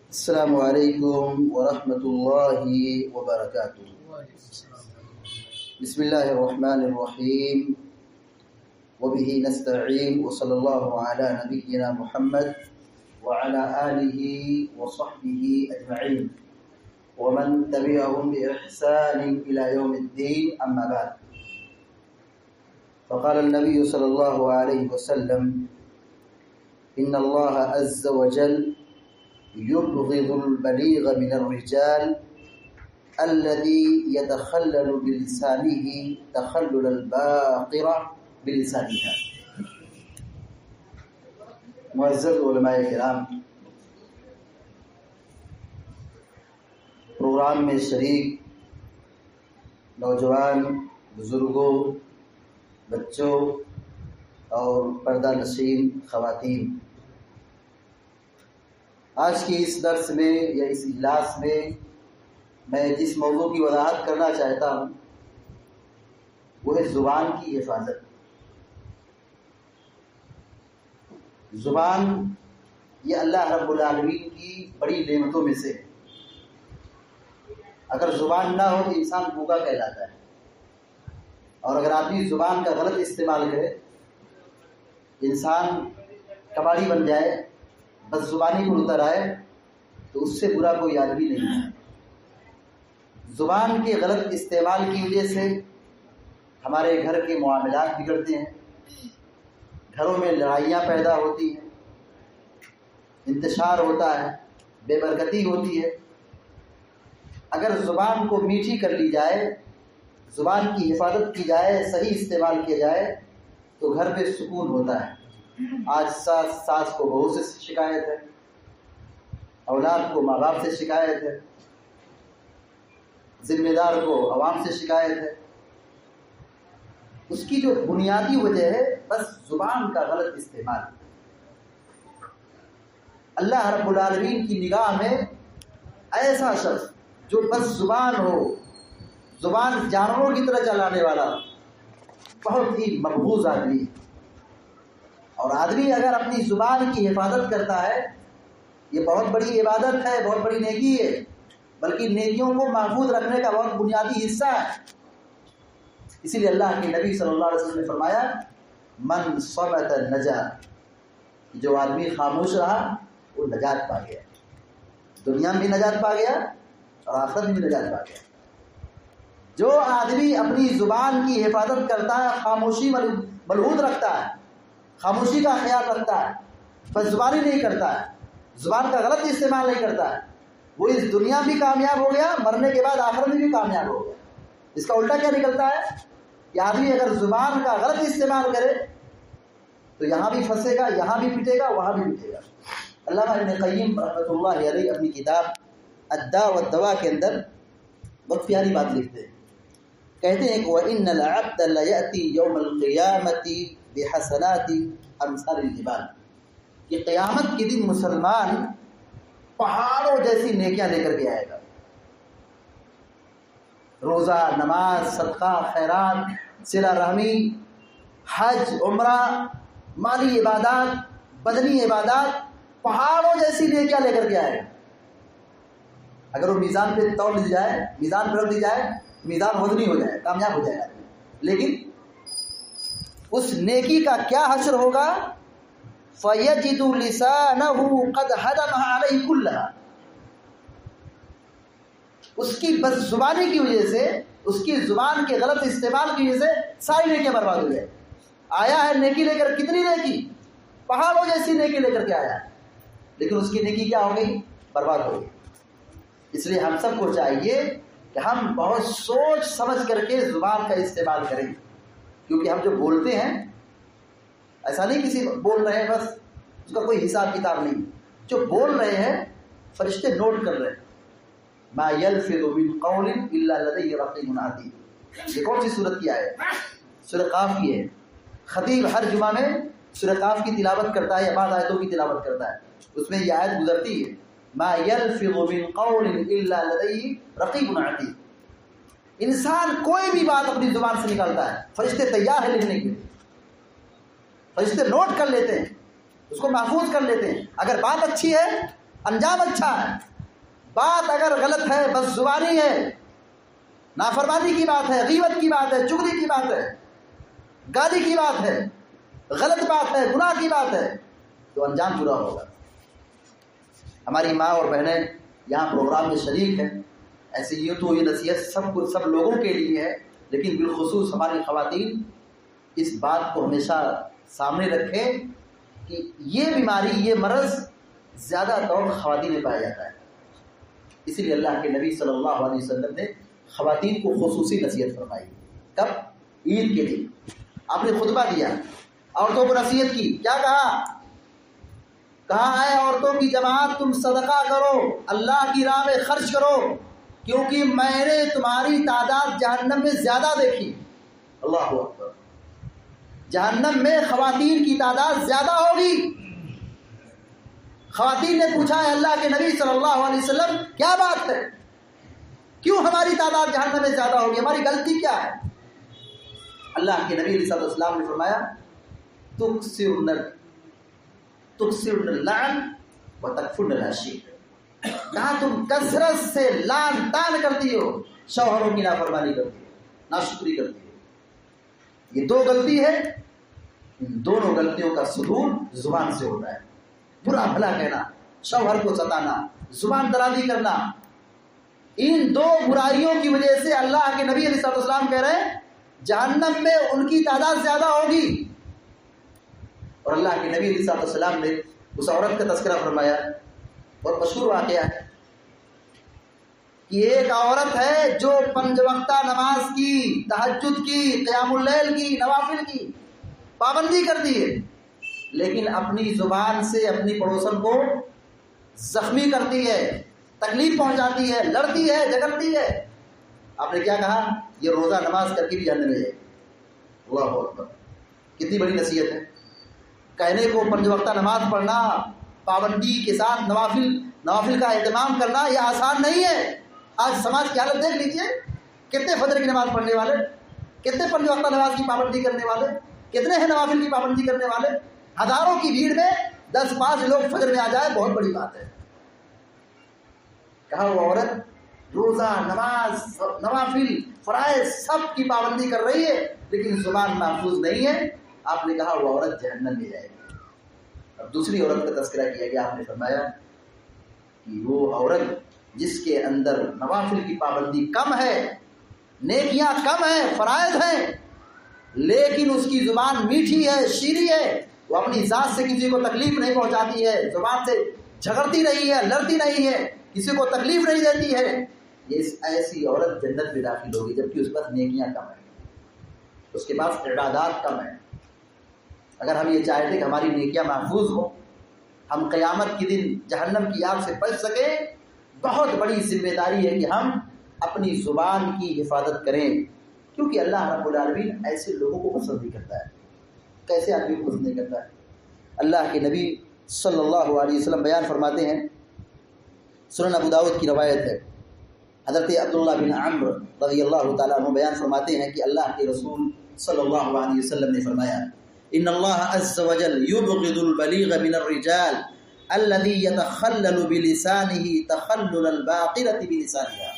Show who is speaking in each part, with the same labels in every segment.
Speaker 1: السلام علیکم ورحمۃ اللہ وبرکاتہ۔ بسم اللہ الرحمن الرحیم وبہ نستعین وصلی اللہ علی نبینا محمد وعلی آلہ وصحبہ اجمعین ومن تبعهم بإحسان إلى يوم الدين، اما بعد، فقال النبي صلی اللہ علیہ وسلم ان اللہ عز وجل يبغض البليغ من الرجال الذي يتخلل بلسانه تخلل الباقرة بلسانها۔ معزز علماء کرام، پروگرام میں شریک نوجوان، بزرگوں، بچوں اور پردہ نشین خواتین، آج کی اس درس میں یا اس اجلاس میں میں جس موضوع کی وضاحت کرنا چاہتا ہوں وہ ہے زبان کی حفاظت۔ زبان یہ اللہ رب العالمین کی بڑی نعمتوں میں سے ہے۔ اگر زبان نہ ہو تو انسان گونگا کہلاتا ہے، اور اگر آدمی زبان کا غلط استعمال کرے، انسان کباڑی بن جائے، بس زبانی پر اتر آئے، تو اس سے برا کوئی آدمی نہیں ہے۔ زبان کے غلط استعمال کی وجہ سے ہمارے گھر کے معاملات بگڑتے ہیں، گھروں میں لڑائیاں پیدا ہوتی ہیں، انتشار ہوتا ہے، بے برکتی ہوتی ہے۔ اگر زبان کو میٹھی کر لی جائے، زبان کی حفاظت کی جائے، صحیح استعمال کیا جائے، تو گھر پہ سکون ہوتا ہے۔ آج ساس کو بہو سے شکایت ہے، اولاد کو ماں باپ سے شکایت ہے، ذمہ دار کو عوام سے شکایت ہے۔ اس کی جو بنیادی وجہ ہے بس زبان کا غلط استعمال۔ اللہ رب العالمین کی نگاہ میں ایسا شخص جو بس زبان ہو، زبان جانوروں کی طرح چلانے والا، بہت ہی مقبوض آدمی ہے۔ اور آدمی اگر اپنی زبان کی حفاظت کرتا ہے، یہ بہت بڑی عبادت ہے، بہت بڑی نیکی ہے، بلکہ نیکیوں کو محفوظ رکھنے کا بہت بنیادی حصہ ہے۔ اسی لیے اللہ کے نبی صلی اللہ علیہ وسلم نے فرمایا من صمت نجا، جو آدمی خاموش رہا وہ نجات پا گیا، دنیا میں بھی نجات پا گیا اور آخرت میں بھی نجات پا گیا۔ جو آدمی اپنی زبان کی حفاظت کرتا ہے، خاموشی ملحوظ رکھتا ہے، خاموشی کا خیال رکھتا ہے، بس زبانی نہیں کرتا ہے، زبان کا غلط استعمال نہیں کرتا ہے، وہ اس دنیا بھی کامیاب ہو گیا، مرنے کے بعد آخرت میں بھی کامیاب ہو گیا۔ اس کا الٹا کیا نکلتا ہے کہ آدمی اگر زبان کا غلط استعمال کرے تو یہاں بھی پھنسے گا، یہاں بھی پٹے گا، وہاں بھی پٹے گا۔ علامہ ابن قیم رحمۃ اللہ علیہ اپنی کتاب الداء والدواء کے اندر بہت پیاری بات لکھتے ہیں، کہتے ہیں کہ وَإِنَّ الْعَبْدَ لَيَأْتِي يَوْمَ الْقِيَامَةِ بِحَسَنَاتِ أَمْثَالِ الْجِبَالِ، کہ قیامت کے دن مسلمان پہاڑوں جیسی نیکیاں لے کر کے آئے گا۔ روزہ، نماز، صدقہ، خیرات، صلہ رحمی، حج، عمرہ، مالی عبادات، بدنی عبادات، پہاڑوں جیسی نیکیاں لے کر کے آئے گا۔ اگر وہ میزان پہ تول دی جائے، میزان پہ رکھ دی جائے، میزان وزنی ہو جائے، کامیاب ہو جائے گا۔ لیکن اس نیکی کا کیا حشر ہوگا؟ فَيَجِدُ لِسَانَهُ قَدْ هَدَمَهَا عَلَيْهِ كُلَّهَا، اس کی بس زبانی کی وجہ سے، اس کی زبان کے غلط استعمال کی وجہ سے ساری نیکیاں برباد ہو جائے۔ آیا ہے نیکی لے کر، کتنی نیکی، پہاڑوں جیسی نیکی لے کر کے آیا ہے، لیکن اس کی نیکی کیا ہو گئی؟ برباد ہو گئی۔ اس لیے ہم سب کو چاہیے کہ ہم بہت سوچ سمجھ کر کے زبان کا استعمال کریں، کیونکہ ہم جو بولتے ہیں ایسا نہیں کسی بول رہے ہیں بس اس کا کوئی حساب کتاب نہیں، جو بول رہے ہیں فرشتے نوٹ کر رہے ہیں۔ ما يلفظ من قول الا لديه رقيب عتيد، یہ کون سی سورت کی آیت؟ سورہ قاف کی ہے۔ خطیب ہر جمعہ میں سورہ قاف کی تلاوت کرتا ہے یا بعض آیتوں کی تلاوت کرتا ہے، اس میں یہ آیت گزرتی ہے ما يلفظ من قول الا لديه رقيب عتيد۔ انسان کوئی بھی بات اپنی زبان سے نکالتا ہے، فرشتے تیار ہیں لکھنے کے لیے، فرشتے نوٹ کر لیتے ہیں، اس کو محفوظ کر لیتے ہیں۔ اگر بات اچھی ہے انجام اچھا ہے. بات اگر غلط ہے، بس زبانی ہے، نافرمانی کی بات ہے، غیبت کی بات ہے، چغلی کی بات ہے، گالی کی بات ہے، غلط بات ہے، گناہ کی بات ہے، تو انجام برا ہوگا. ہماری ماں اور بہنیں یہاں پروگرام میں شریک ہیں. ایسے تو یہ نصیحت سب لوگوں کے لیے ہے، لیکن بالخصوص ہماری خواتین اس بات کو ہمیشہ سامنے رکھیں کہ یہ بیماری، یہ مرض زیادہ طور خواتین میں پایا جاتا ہے. اسی لیے اللہ کے نبی صلی اللہ علیہ وسلم نے خواتین کو خصوصی نصیحت فرمائی. کب؟ عید کے دن آپ نے خطبہ دیا، عورتوں کو نصیحت کی. کیا کہا ہے عورتوں کی جماعت، تم صدقہ کرو، اللہ کی راہ میں خرچ کرو، کیونکہ میں نے تمہاری تعداد جہنم میں زیادہ دیکھی. اللہ اکبر. جہنم میں خواتین کی تعداد زیادہ ہوگی. خواتین نے پوچھا ہے اللہ کے نبی صلی اللہ علیہ وسلم کیا بات ہے، کیوں ہماری تعداد جہنم میں زیادہ ہوگی، ہماری غلطی کیا ہے؟ اللہ کے نبی علیہ السلام نے فرمایا تکثرن اللعن وتکفرن العشیر. کہا تم کثرت سے لعن طعن کرتی ہو، شوہروں کی نافرمانی کرتی ہو، ناشکری کرتی ہو. یہ دو غلطی ہے، ان دونوں غلطیوں کا صدور زبان سے ہوتا ہے. برا بھلا کہنا، شوہر کو ستانا، زبان درازی کرنا، ان دو برائیوں کی وجہ سے اللہ کے نبی علیہ السلام کہہ رہے ہیں جہنم میں ان کی تعداد زیادہ ہوگی. اور اللہ کے نبی علیہ السلام نے اس عورت کا تذکرہ فرمایا. بہت مشہور واقعہ ہے کہ ایک عورت ہے جو 5 وقتہ نماز کی، تہجد کی، قیام اللیل کی، نوافل کی پابندی کرتی ہے، لیکن اپنی زبان سے اپنی پڑوسن کو زخمی کرتی ہے، تکلیف پہنچاتی ہے، لڑتی ہے، جھگڑتی ہے. آپ نے کیا کہا؟ یہ روزہ نماز کر کے بھی جہنم میں جائے. اللہ اکبر. کتنی بڑی نصیحت ہے. کہنے کو 5 وقتہ نماز پڑھنا، پابندی کے ساتھ نوافل کا اہتمام کرنا یہ آسان نہیں ہے. آج سماج کی حالت دیکھ لیجئے، کتنے فجر کی نماز پڑھنے والے، کتنے 5 وقتہ نماز کی پابندی کرنے والے، کتنے ہیں نوافل کی پابندی کرنے والے. ہزاروں کی بھیڑ میں 10-5 لوگ فجر میں آ جائے بہت بڑی بات ہے. کہا وہ عورت روزہ، نماز، نوافل، فرائض سب کی پابندی کر رہی ہے لیکن زبان محفوظ نہیں ہے. آپ نے کہا وہ عورت جہنم میں جائے گی. اب دوسری عورت کا تذکرہ کیا گیا. آپ نے فرمایا کہ وہ عورت جس کے اندر نوافل کی پابندی کم ہے، نیکیاں کم ہیں، فرائض ہیں، لیکن اس کی زبان میٹھی ہے، شیریں ہے، وہ اپنی ذات سے کسی کو تکلیف نہیں پہنچاتی ہے، زبان سے جھگڑتی نہیں ہے، لڑتی نہیں ہے، کسی کو تکلیف نہیں دیتی ہے، یہ ایسی عورت جنت میں داخل ہوگی. جبکہ اس کے پاس نیکیاں کم ہیں، اس کے پاس عبادات کم ہیں. اگر ہم یہ چاہتے کہ ہماری نیکیاں محفوظ ہوں، ہم قیامت کے دن جہنم کی آگ سے بچ سکیں، بہت بڑی ذمہ داری ہے کہ ہم اپنی زبان کی حفاظت کریں. کیونکہ اللہ رب العالمین ایسے لوگوں کو پسند نہیں کرتا ہے. کیسے آدمی کو پسند نہیں کرتا ہے؟ اللہ کے نبی صلی اللہ علیہ وسلم بیان فرماتے ہیں، سنن ابو داؤد کی روایت ہے، حضرت عبداللہ بن عمرو رضی اللہ تعالیٰ عنہ بیان فرماتے ہیں کہ اللہ کے رسول صلی اللہ علیہ وسلم نے فرمایا ان اللہ عز وجل یبغض البلیغ من الرجال الذي يتخلل بلسانه تخلل الباقرة بلسانها،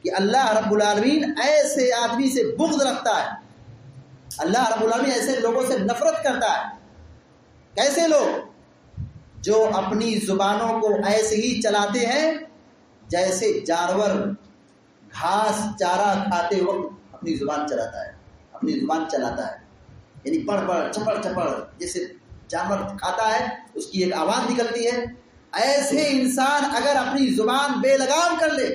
Speaker 1: کہ اللہ رب العالمین ایسے آدمی سے بغض رکھتا ہے، اللہ رب العالمین ایسے لوگوں سے نفرت کرتا ہے. کیسے لوگ؟ جو اپنی زبانوں کو ایسے ہی چلاتے ہیں جیسے جانور گھاس چارہ کھاتے وقت اپنی زبان چلاتا ہے، اپنی زبان چلاتا ہے، یعنی بڑھ بڑھ چپڑ چپڑ جیسے جانور کھاتا ہے اس کی ایک آواز نکلتی ہے. ایسے انسان اگر اپنی زبان بے لگام کر لے،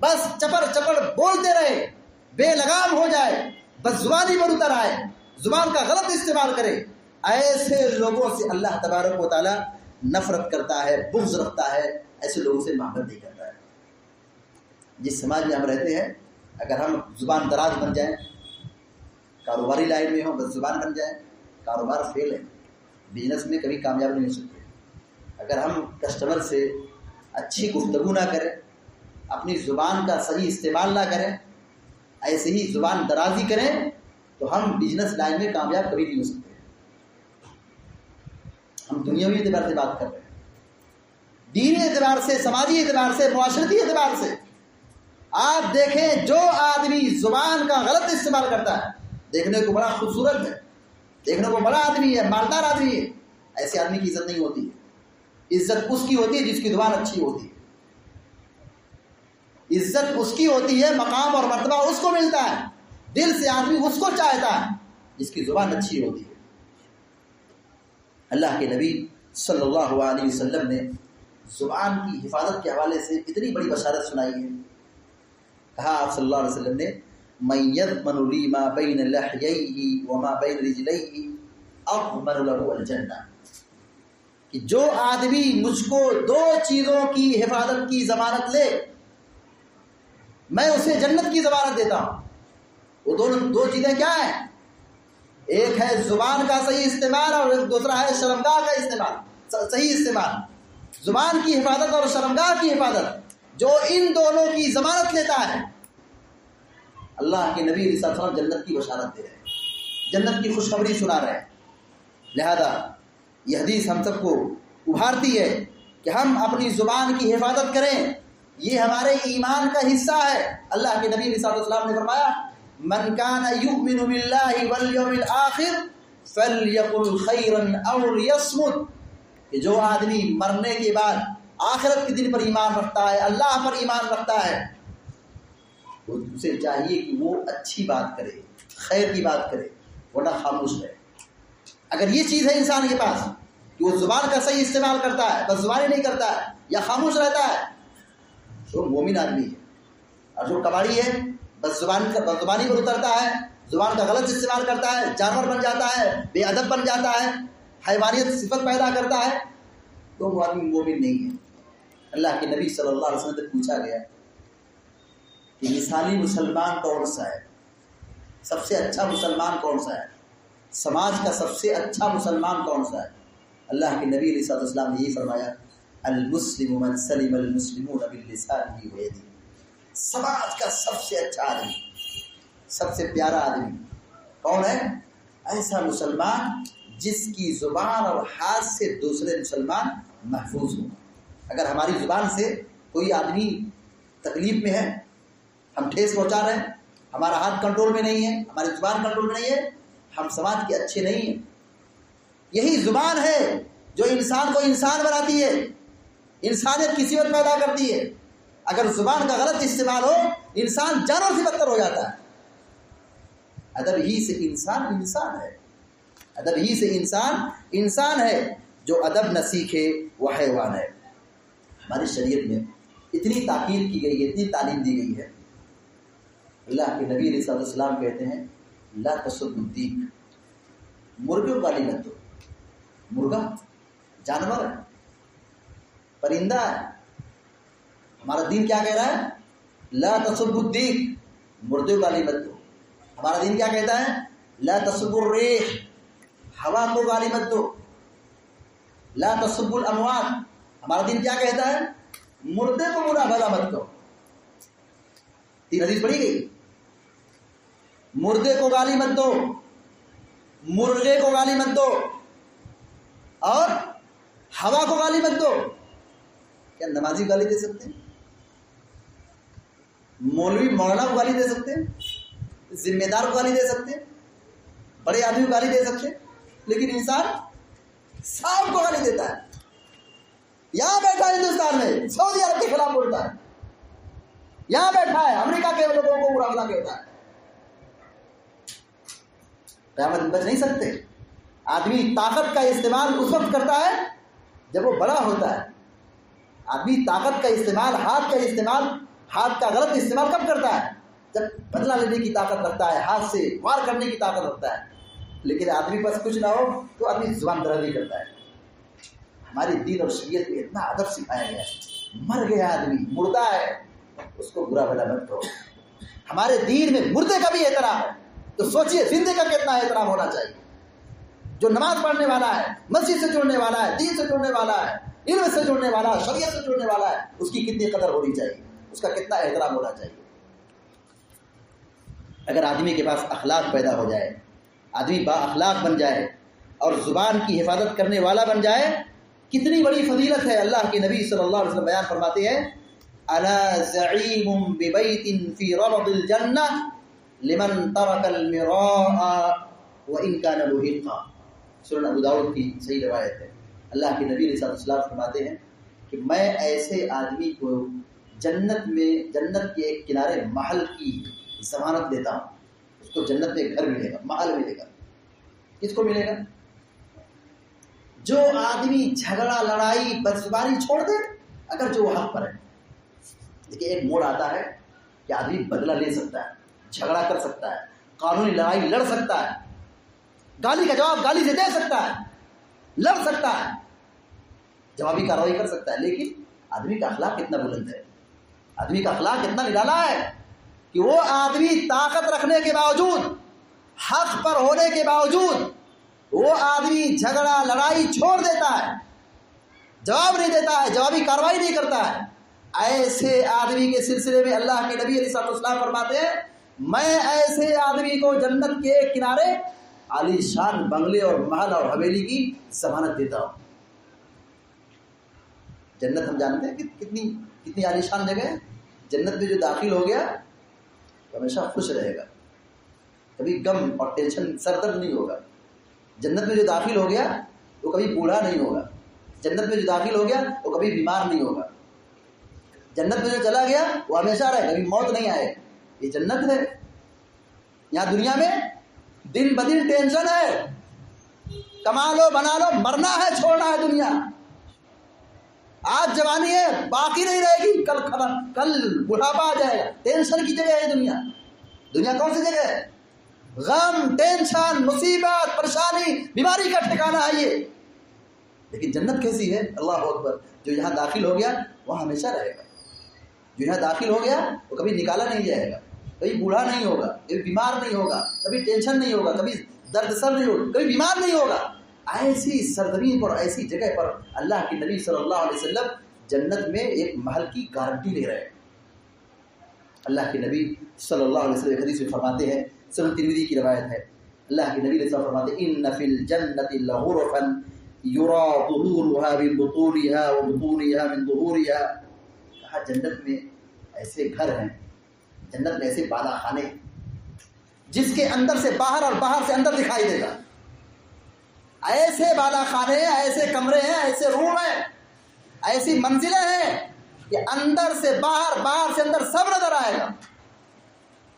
Speaker 1: بس چپڑ چپڑ بولتے رہے، بے لگام ہو جائے، بس زبانی پر اتر آئے، زبان کا غلط استعمال کرے، ایسے لوگوں سے اللہ تبارک و تعالیٰ نفرت کرتا ہے، بغض رکھتا ہے، ایسے لوگوں سے محبت نہیں کرتا ہے. جس سماج میں ہم رہتے ہیں اگر ہم زبان دراز بن جائیں، کاروباری لائن میں ہوں بس زبان بن جائیں، کاروبار فیل ہے، بزنس میں کبھی کامیاب نہیں ہو سکتے. اگر ہم کسٹمر سے اچھی گفتگو نہ کریں، اپنی زبان کا صحیح استعمال نہ کریں، ایسے ہی زبان درازی کریں تو ہم بزنس لائن میں کامیاب کبھی نہیں ہو سکتے. ہم دنیاوی اعتبار سے بات کر رہے ہیں. دینی اعتبار سے، سماجی اعتبار سے، معاشرتی اعتبار سے آپ دیکھیں جو آدمی زبان کا غلط استعمال کرتا ہے، دیکھنے کو بڑا خوبصورت ہے، دیکھنے کو بڑا آدمی ہے، مالدار آدمی ہے، ایسے آدمی کی عزت نہیں ہوتی ہے۔ عزت اس کی ہوتی ہے جس کی زبان اچھی ہوتی ہے، عزت اس کی ہوتی ہے، مقام اور مرتبہ اس کو ملتا ہے، دل سے آدمی اس کو چاہتا ہے جس کی زبان اچھی ہوتی ہے۔ اللہ کے نبی صلی اللہ علیہ وسلم نے زبان کی حفاظت کے حوالے سے اتنی بڑی بشارت سنائی ہے۔ کہا آپ صلی اللہ علیہ وسلم نے من یضمن لی ما بین لحییہ وما بین رجلیہ اضمن لہ الجنہ، کہ جو آدمی مجھ کو دو چیزوں کی حفاظت کی ضمانت لے میں اسے جنت کی ضمانت دیتا ہوں۔ وہ دو چیزیں کیا ہیں؟ ایک ہے زبان کا صحیح استعمال اور دوسرا ہے شرمگاہ کا استعمال، صحیح استعمال۔ زبان کی حفاظت اور شرمگاہ کی حفاظت، جو ان دونوں کی ضمانت لیتا ہے، اللہ کے نبی صلی اللہ علیہ وسلم جنت کی بشارت دے رہے ہیں، جنت کی خوشخبری سنا رہے ہیں۔ لہذا یہ حدیث ہم سب کو ابھارتی ہے کہ ہم اپنی زبان کی حفاظت کریں، یہ ہمارے ایمان کا حصہ ہے۔ اللہ کے نبی صلی اللہ علیہ وسلم نے فرمایا من کان یؤمن باللہ والیوم الآخر فلیقل خیرا او لیصمت، کہ جو آدمی مرنے کے بعد آخرت کے دن پر ایمان رکھتا ہے، اللہ پر ایمان رکھتا ہے، اسے چاہیے کہ وہ اچھی بات کرے، خیر کی بات کرے، ورنہ خاموش رہے۔ اگر یہ چیز ہے انسان کے پاس کہ وہ زبان کا صحیح استعمال کرتا ہے، بس زبان ہی نہیں کرتا ہے یا خاموش رہتا ہے، تو مومن آدمی ہے۔ اور جو کباڑی ہے، بس زبانی پر اترتا ہے، زبان کا غلط استعمال کرتا ہے، جانور بن جاتا ہے، بے ادب بن جاتا ہے، حیوانیت صفت پیدا کرتا ہے، تو وہ آدمی مومن نہیں ہے۔ اللہ کے نبی صلی اللہ علیہ وسلم سے پوچھا گیا کہ مثالی مسلمان کون سا ہے، سب سے اچھا مسلمان کون سا ہے، سماج کا سب سے اچھا مسلمان کون سا ہے؟ اللہ کے نبی علیہ السلام نے یہی فرمایا المسلم من سلم المسلمون باللسانہ ویدہ، سماج کا سب سے اچھا آدمی، سب سے پیارا آدمی کون ہے؟ ایسا مسلمان جس کی زبان اور ہاتھ سے دوسرے مسلمان محفوظ ہوں۔ اگر ہماری زبان سے کوئی آدمی تکلیف میں ہے، ہم ٹھیس پہنچا رہے ہیں، ہمارا ہاتھ کنٹرول میں نہیں ہے، ہماری زبان کنٹرول میں نہیں ہے، ہم سماج کے اچھے نہیں ہیں۔ یہی زبان ہے جو انسان کو انسان بناتی ہے، انسانیت کی صفت پیدا کرتی ہے۔ اگر زبان کا غلط استعمال ہو، انسان جانور سے بدتر ہو جاتا ہے۔ ادب ہی سے انسان انسان ہے، ادب ہی سے انسان انسان ہے، جو ادب نہ سیکھے وہ حیوان ہے۔ ہماری شریعت میں اتنی تاکید کی گئی ہے، اتنی تعلیم دی گئی ہے۔ اللہ کے نبی علیہ السلام کہتے ہیں لا تسب الدیک، مرغے کو گالی مت دو۔ مرغا جانور ہے، پرندہ ہے۔ ہمارا دین کیا کہہ رہا ہے؟ لا تسب الدیک، مردے کو گالی مت دو۔ ہمارا دین کیا کہتا ہے؟ لا تسب الریح، ہوا کو گالی مت دو۔ لا تسب الاموات، ہمارا دین کیا کہتا ہے؟ مردے کو برا بھلا مت کرو۔ تین حدیث پڑھی گئی، مردے کو گالی مت دو، مرغے کو گالی مت دو، اور ہوا کو گالی مت دو۔ کیا نمازی گالی دے سکتے ہیں؟ مولوی مولانا کو گالی دے سکتے ہیں؟ ذمہ دار کو گالی دے سکتے ہیں؟ بڑے آدمی کو گالی دے سکتے ہیں؟ لیکن انسان سانپ کو گالی دیتا ہے۔ یہاں بیٹھا ہے ہندوستان میں، سعودی عرب کے خلاف بولتا ہے، یہاں بیٹھا ہے امریکہ کے لوگوں کو برا بھلا کہتا ہے۔ قیامت میں بچ نہیں سکتے۔ آدمی طاقت کا استعمال اس وقت کرتا ہے جب وہ بڑا ہوتا ہے۔ آدمی طاقت کا استعمال، ہاتھ کا استعمال، ہاتھ کا غلط استعمال کب کرتا ہے؟ جب بدلہ لینے کی طاقت رکھتا ہے، ہاتھ سے وار کرنے کی طاقت رکھتا ہے۔ لیکن آدمی پاس کچھ نہ ہو تو آدمی زبان درازی کرتا ہے۔ ہماری دین اور شریعت میں اتنا ادب سکھایا گیا ہے۔ مر گیا آدمی، مردہ ہے، اس کو برا بھلا مت کرو۔ ہمارے دین میں مردے کا بھی احترام ہے، تو سوچئے زندے کا کتنا احترام ہونا چاہیے۔ جو نماز پڑھنے والا ہے، مسجد سے جڑنے والا ہے، دین سے جڑنے والا ہے، علم سے جڑنے والا ہے، شریعت سے جڑنے والا ہے، اس کی کتنی قدر ہونی چاہیے، اس کا کتنا احترام ہونا چاہیے۔ اگر آدمی کے پاس اخلاق پیدا ہو جائے، آدمی با اخلاق بن جائے اور زبان کی حفاظت کرنے والا بن جائے، کتنی بڑی فضیلت ہے. اللہ کے نبی صلی اللہ علیہ وسلم بیان فرماتے ہیں انا زعیم ببیت فی ربض الجنہ لمن ترک المراء وان کان محقا. سنن ابو داؤد کی صحیح روایت ہے. اللہ کے نبی علیہ السلام فرماتے ہیں کہ میں ایسے آدمی کو جنت میں، جنت کے ایک کنارے محل کی ضمانت دیتا ہوں. اس کو جنت میں گھر ملے گا، محل ملے گا. کس کو ملے گا؟ جو آدمی جھگڑا لڑائی بدزبانی چھوڑ دے اگر جو وہ حق پر ہے. دیکھیے ایک موڑ آتا ہے کہ آدمی بدلہ لے سکتا ہے، جھگڑا کر سکتا ہے، قانونی لڑائی لڑ سکتا ہے، گالی کا جواب گالی سے دے سکتا ہے، لڑ سکتا ہے، جوابی کارروائی کر سکتا ہے. لیکن آدمی کا اخلاق کتنا بلند ہے، آدمی کا اخلاق کتنا نرالا ہے کہ وہ آدمی طاقت رکھنے کے باوجود، حق پر ہونے کے باوجود، وہ آدمی جھگڑا لڑائی چھوڑ دیتا ہے، جواب نہیں دیتا ہے، جوابی کارروائی نہیں کرتا ہے. ایسے آدمی کے سلسلے میں اللہ کے نبی علیہ السلام فرماتے ہیں میں ایسے آدمی کو جنت کے ایک کنارے عالی شان بنگلے اور محل اور حویلی کی ضمانت دیتا ہوں. جنت ہم جانتے ہیں کہ کتنی عالی شان جگہ ہے. جنت میں جو داخل ہو گیا تو ہمیشہ خوش رہے گا، کبھی غم اور ٹینشن سر درد نہیں ہوگا. جنت میں جو داخل ہو گیا وہ کبھی بوڑھا نہیں ہوگا. جنت میں جو داخل ہو گیا وہ کبھی بیمار نہیں ہوگا. جنت میں جو چلا گیا وہ ہمیشہ رہے، کبھی موت نہیں آئے. یہ جنت ہے. یہاں دنیا میں دن بدن ٹینشن ہے، کما لو بنا لو، مرنا ہے چھوڑنا ہے دنیا. آج جوانی ہے باقی نہیں رہے گی، کل بڑھاپا آ جائے گا. ٹینشن کی جگہ ہے دنیا. دنیا کون سی جگہ ہے؟ غم، ٹینشن، مصیبت، پریشانی، بیماری کا ٹھکانہ ہے یہ. لیکن جنت کیسی ہے؟ اللہ اکبر. جو یہاں داخل ہو گیا وہ ہمیشہ رہے گا. جو یہاں داخل ہو گیا وہ کبھی نکالا نہیں جائے گا، کبھی بوڑھا نہیں ہوگا، کبھی بیمار نہیں ہوگا، کبھی ٹینشن نہیں ہوگا، کبھی درد سر نہیں ہوگا، کبھی بیمار نہیں ہوگا. ایسی سرزمین پر، ایسی جگہ پر اللہ کے نبی صلی اللہ علیہ وسلم جنت میں ایک محل کی گارنٹی لے رہے ہیں. اللہ کے نبی صلی اللہ علیہ وسلم حدیث میں فرماتے ہیں، سنن ترمذی کی روایت ہے، اللہ کے نبی علیہ السلام فرماتے ہیں ان فی الجنۃ لغرفا یرا ظہورها من بطونها وبطونها من ظہورها. کہا جنت میں ایسے گھر ہیں، جنت میں ایسے بالا خانے جس کے اندر سے باہر اور باہر سے اندر دکھائی دے گا. ایسے بالا خانے ہیں، ایسے کمرے ہیں، ایسے روم ہیں، ایسی منزلیں ہیں کہ اندر سے باہر، باہر سے اندر سب نظر آئے گا.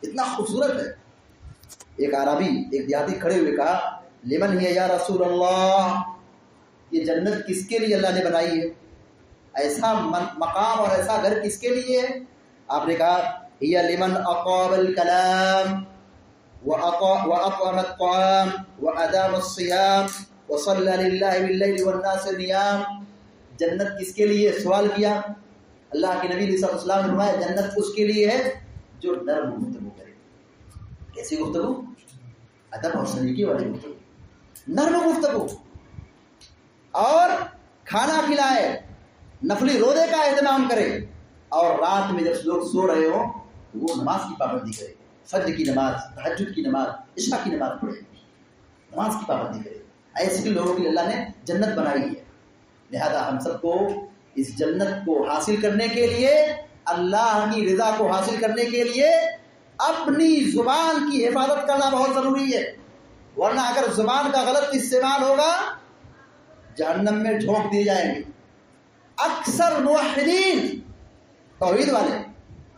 Speaker 1: اتنا خوبصورت ہے. ایک عربی، ایک دیہاتی کھڑے ہوئے کہا لمن ہی یا رسول اللہ، یہ جنت کس کے لیے اللہ نے بنائی ہے؟ ایسا مقام اور ایسا گھر کس کے لیے ہے؟ آپ نے کہا ہی لمن اقام الکلام واطعم الطعام وادام الصیام وصلی للہ باللیل والناس نیام. جنت کس کے لیے؟ سوال کیا. اللہ کے نبی صلی اللہ علیہ وسلم نے فرمایا جنت اس کے لیے ہے جو نرم گفتگو کرے. کیسی گفتگو؟ ادب اور سلیقے والی گفتگو، نرم گفتگو، اور کھانا کھلائے، نفلی روزے کا اہتمام کرے، اور رات میں جب لوگ سو رہے ہوں وہ نماز کی پابندی کرے، فجر کی نماز، تہجد کی نماز، عشاء کی نماز پڑھے، نماز کی پابندی کرے. ایسے لوگوں کی اللہ نے جنت بنائی ہے. لہذا ہم سب کو اس جنت کو حاصل کرنے کے لیے، اللہ کی رضا کو حاصل کرنے کے لیے اپنی زبان کی حفاظت کرنا بہت ضروری ہے. ورنہ اگر زبان کا غلط استعمال ہوگا جہنم میں جھونک دیے جائیں گے. اکثر موحدین، توحید والے،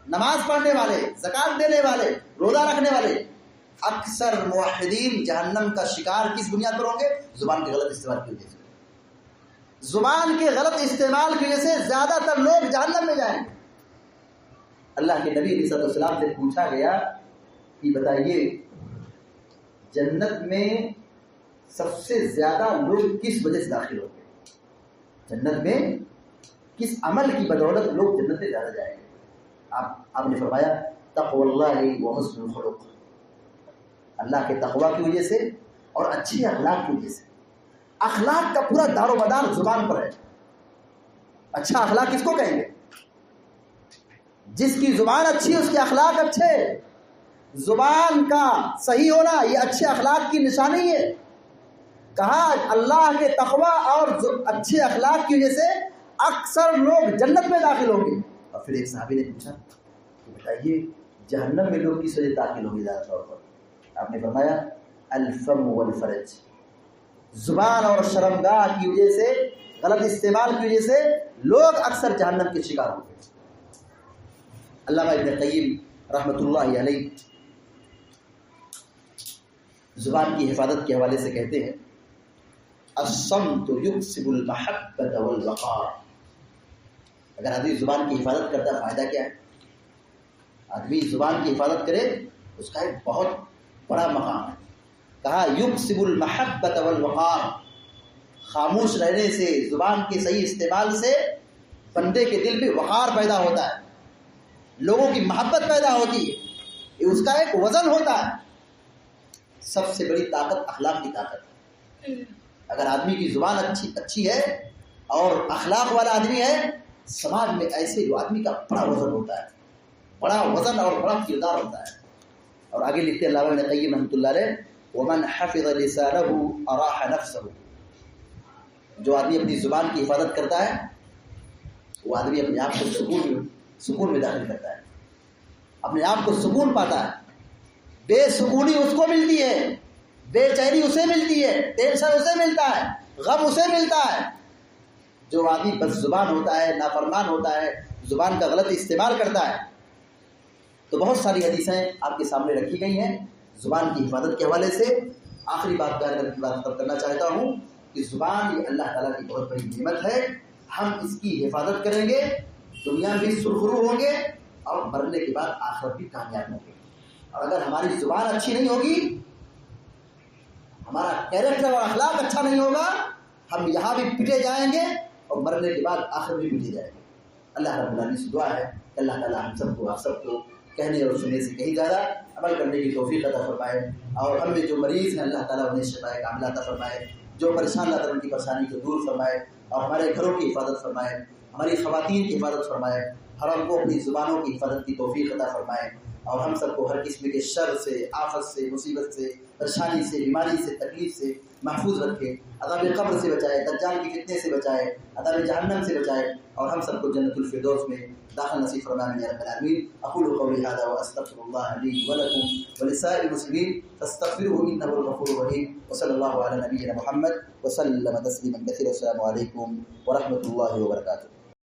Speaker 1: نماز پڑھنے والے، زکات دینے والے، روزہ رکھنے والے، اکثر موحدین جہنم کا شکار کس بنیاد پر ہوں گے؟ زبان کے غلط استعمال کی وجہ سے. زبان کے غلط استعمال کی وجہ سے زیادہ تر لوگ جہنم میں جائیں گے. اللہ کے نبی علیہ السلام سے پوچھا گیا کہ بتائیے جنت میں سب سے زیادہ لوگ کس وجہ سے داخل ہوں گے؟ جنت میں کس عمل کی بدولت لوگ جنت میں زیادہ جائیں گے؟ آپ نے فرمایا تقوی اللہ و حسن الخلق. اللہ کے تقوی کی وجہ سے اور اچھے اخلاق کی وجہ سے. اخلاق کا پورا دار و مدار زبان پر ہے. اچھا اخلاق کس کو کہیں گے؟ جس کی زبان اچھی ہے اس کے اخلاق اچھے. زبان کا صحیح ہونا یہ اچھے اخلاق کی نشانی ہے. کہا اللہ کے تقوی اور اچھے اخلاق کی وجہ سے اکثر لوگ جنت میں داخل ہوں گے. اور پھر ایک صحابی نے پوچھا کہ بتائیے جہنم میں لوگ کس وجہ داخل ہوں گے زیادہ طور پر؟ آپ نے فرمایا الفم والفرج، زبان اور شرمگاہ کی وجہ سے، غلط استعمال کی وجہ سے لوگ اکثر جہنم کے شکار ہوں گے. علامہ ابن قیم رحمۃ اللہ علیہ زبان کی حفاظت کے حوالے سے کہتے ہیں الصمت یکسب المحبۃ والوقار. اگر آدمی زبان کی حفاظت کرتا ہے فائدہ کیا ہے؟ آدمی زبان کی حفاظت کرے اس کا ایک بہت بڑا مقام ہے. کہا یکسب المحبۃ والوقار، خاموش رہنے سے، زبان کے صحیح استعمال سے بندے کے دل میں وقار پیدا ہوتا ہے، لوگوں کی محبت پیدا ہوتی ہے، یہ اس کا ایک وزن ہوتا ہے. سب سے بڑی طاقت اخلاق کی طاقت ہے. اگر آدمی کی زبان اچھی ہے اور اخلاق والا آدمی ہے، سماج میں ایسے آدمی کا بڑا وزن ہوتا ہے، بڑا وزن اور بڑا کردار ہوتا ہے. اور آگے لکھتے اللہ ابن قیم رحمۃ اللہ علیہ ومن حفظ لسانه اراح نفسه، جو آدمی اپنی زبان کی حفاظت کرتا ہے وہ آدمی اپنے آپ کو سکون میں داخل کرتا ہے، اپنے آپ کو سکون پاتا ہے. بے سکونی اس کو ملتی ہے، بے چینی اسے ملتی ہے، ٹینشن اسے ملتا ہے، غم اسے ملتا ہے. جو آدمی بد زبان ہوتا ہے، نافرمان ہوتا ہے، زبان کا غلط استعمال کرتا ہے. تو بہت ساری حدیثیں آپ کے سامنے رکھی گئی ہیں زبان کی حفاظت کے حوالے سے. آخری بات کرنا چاہتا ہوں کہ زبان یہ اللہ تعالیٰ کی بہت بڑی نعمت ہے. ہم اس کی حفاظت کریں گے، دنیا بھی سرخرو ہوں گے اور مرنے کے بعد آخرت بھی کامیاب ہوں گے. اور اگر ہماری زبان اچھی نہیں ہوگی، ہمارا کیریکٹر اور اخلاق اچھا نہیں ہوگا، ہم یہاں بھی پٹے جائیں گے اور مرنے کے بعد آخر بھی پٹے جائیں گے. اللہ رب العالمین سے دعا ہے کہ اللہ تعالیٰ ہم سب کو آپ سب کو کہنے اور سننے سے کہیں زیادہ عمل کرنے کی توفیق عطا فرمائے. اور ہم میں جو مریض ہیں اللہ تعالیٰ انہیں شفائے کاملہ عطا فرمائے، جو پریشان اللہ تعالیٰ ان کی پریشانی کو دور فرمائے اور ہمارے گھروں کی حفاظت فرمائے، ہماری خواتین کی حفاظت فرمائے، ہم کو اپنی زبانوں کی حفاظت کی توفیق عطا فرمائے. اور ہم سب کو ہر قسم کے شر سے، آفت سے، مصیبت سے، پریشانی سے، بیماری سے، تکلیف سے محفوظ رکھے، عذاب قبر سے بچائے، دجال کے فتنے سے بچائے، عذاب جہنم سے بچائے، اور ہم سب کو جنت الفردوس میں داخل نصیب فرمائے یا رب العالمین. اقول قولی هذا واستغفر الله لي ولكم ولسائر المسلمين فاستغفروه انه الغفور الرحيم. وصلى الله على نبينا محمد وسلم تسليما كثيرا. السلام عليكم ورحمة الله وبركاته.